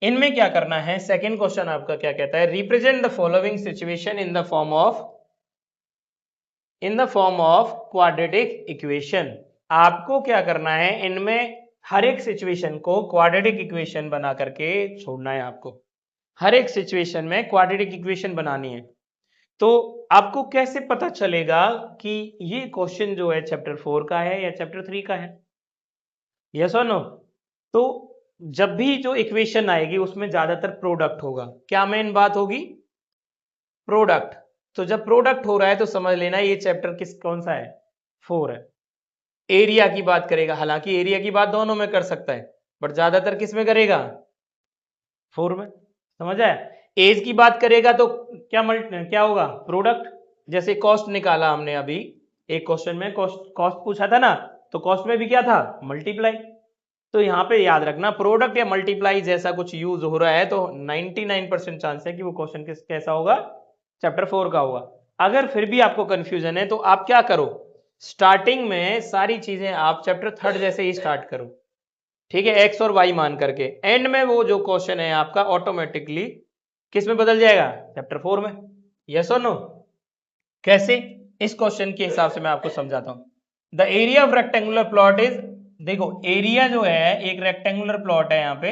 इनमें क्या करना है, सेकेंड क्वेश्चन आपका क्या कहता है, represent the following situation in the form of quadratic equation. आपको क्या करना है, इनमें हर एक सिचुएशन को क्वाड्रेटिक इक्वेशन बना करके छोड़ना है। आपको हर एक सिचुएशन में क्वाड्रेटिक इक्वेशन बनानी है। तो आपको कैसे पता चलेगा कि ये क्वेश्चन जो है चैप्टर 4 का है या चैप्टर 3 का है, यस और नो? तो जब भी जो इक्वेशन आएगी उसमें ज्यादातर प्रोडक्ट होगा। क्या मेन बात होगी? प्रोडक्ट। तो जब प्रोडक्ट हो रहा है तो समझ लेना ये चैप्टर कौन सा है, 4 है। एरिया की बात करेगा, हालांकि एरिया की बात दोनों में कर सकता है, बट ज्यादातर किस में करेगा, 4 में। समझ आया? एज की बात करेगा तो क्या होगा, प्रोडक्ट। जैसे कॉस्ट निकाला हमने अभी, एक क्वेश्चन में कॉस्ट पूछा था ना, तो कॉस्ट में भी क्या था, मल्टीप्लाई। तो यहाँ पे याद रखना, प्रोडक्ट या मल्टीप्लाई जैसा कुछ यूज हो रहा है तो 99% चांस है कि वो क्वेश्चन कैसा होगा, चैप्टर 4 का होगा। अगर फिर भी आपको कंफ्यूजन है तो आप क्या करो, स्टार्टिंग में सारी चीजें आप चैप्टर 3 जैसे ही स्टार्ट करो, ठीक है, एक्स और वाई मान करके। एंड में वो जो क्वेश्चन है आपका ऑटोमेटिकली किस में बदल जाएगा, चैप्टर 4 में। यस और नो? कैसे? इस क्वेश्चन के हिसाब से मैं आपको समझाता हूं। The area of rectangular plot is, देखो एरिया जो है, एक रेक्टेंगुलर प्लॉट है यहाँ पे,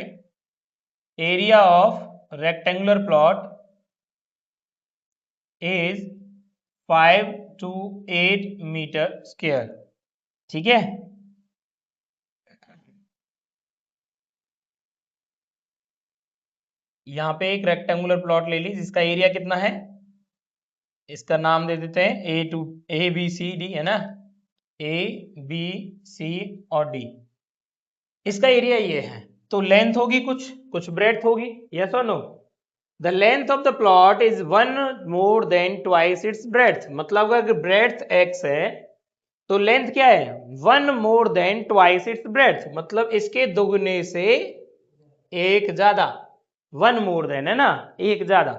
area of rectangular plot is 5 to 8 metre square, ठीक है। यहाँ पे एक रेक्टेंगुलर प्लॉट ले ली जिसका एरिया कितना है, इसका नाम दे देते हैं A B C D, है ना, A B C और D। इसका एरिया ये है, तो लेंथ होगी कुछ ब्रेड्थ होगी, यस और no? The length of the plot is 1 more than twice its breadth। मतलब अगर ब्रेड्थ x है तो लेंथ क्या है, 1 more than twice its breadth, मतलब इसके दोगुने से एक ज्यादा, 1 more than है ना, एक ज्यादा।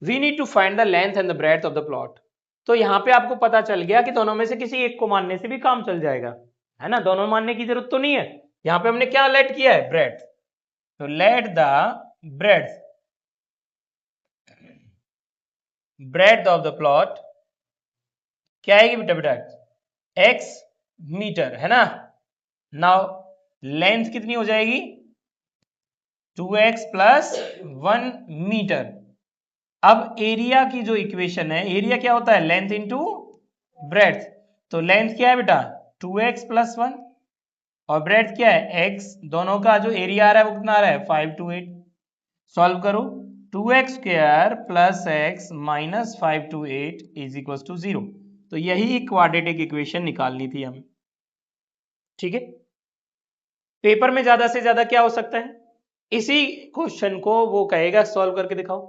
We need to find the length and the breadth of the plot. तो यहाँ पे आपको पता चल गया कि दोनों में से किसी एक को मानने से भी काम चल जाएगा, है ना, दोनों मानने की जरूरत तो नहीं है। यहाँ पे हमने क्या लेट किया है, ब्रेड्थ। तो let the breadth of the plot क्या आएगी बेटा, x मीटर, है ना। नाउ लेंथ कितनी हो जाएगी, 2x plus 1 मीटर। अब एरिया की जो इक्वेशन है, एरिया क्या होता है, लेंथ इंटू ब्रेड्थ। तो लेंथ क्या है बेटा, 2x plus 1, और ब्रेड्थ क्या है, x। दोनों का जो एरिया आ रहा है वो कितना आ रहा है, 5 to 8। सॉल्व करो, 2x square plus x minus 5 to 8 is equal to 0। तो यही क्वाड्रेटिक इक्वेशन निकालनी थी हमें, ठीक है। पेपर में ज्यादा से ज्यादा क्या हो सकता है, इसी क्वेश्चन को वो कहेगा सॉल्व करके दिखाओ,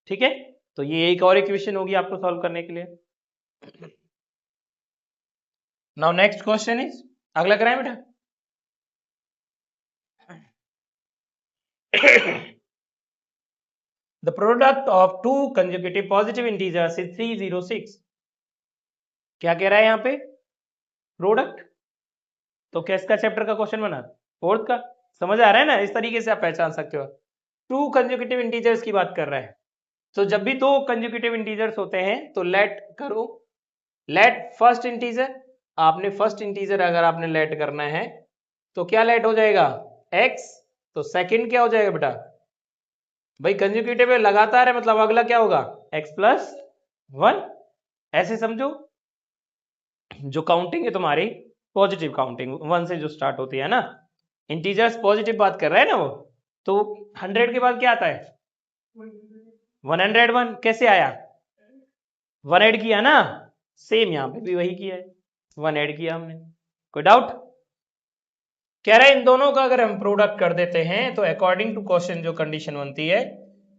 ठीक है। तो ये एक और इक्वेशन होगी आपको सॉल्व करने के लिए। नाउ नेक्स्ट क्वेश्चन इज, अगला कराएं बेटा। The product of two conjugative positive integers is 306। क्या कह रहा है यहाँ पे, प्रोडक्ट। तो किसका चैप्टर का क्वेश्चन बना, 4th का। समझ आ रहा है ना, इस तरीके से आप पहचान सकते हो। टू कंजुगेटिव इंटीजर्स की बात कर रहा है। तो जब भी दो कंजुगेटिव इंटीजर्स होते हैं तो लेट करो, लेट फर्स्ट इंटीजर। आपने फर्स्ट इंटीजर अगर आपने लेट करना है तो क्या लेट हो जाएगा, x। तो सेकंड क्या हो जाएगा बेटा, भाई कंजुगेटिव है, लगातार है, मतलब अगला क्या होगा, x प्लस 1। ऐसे समझो, जो काउंटिंग है तुम्हारी पॉजिटिव काउंटिंग 1 से जो स्टार्ट होती है ना, इंटीजर्स पॉजिटिव बात कर रहा है ना वो। तो 100 के बाद क्या आता है, 101। कैसे आया, 1 ऐड किया ना, सेम यहाँ पे भी वही किया है, 1 ऐड किया हमने। कोई डाउट? कह रहा है इन दोनों का अगर हम प्रोडक्ट कर देते हैं तो अकॉर्डिंग टू क्वेश्चन जो कंडीशन बनती है,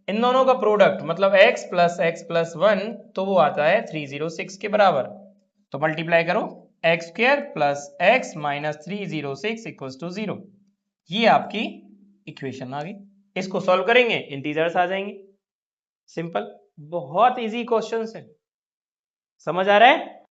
इन दोनों का प्रोडक्ट मतलब x प्लस 1 तो वो आता है 306 के बराबर। तो मल्टीप्लाई करो, x square plus x minus 306 equals to 0। ये आपकी इक्वेशन आ गई। इसको सॉल्व करेंगे, इंटीजर्स आ जाएंगे। सिंपल, बहुत इजी क्वेश्चन है। समझ आ रहा है?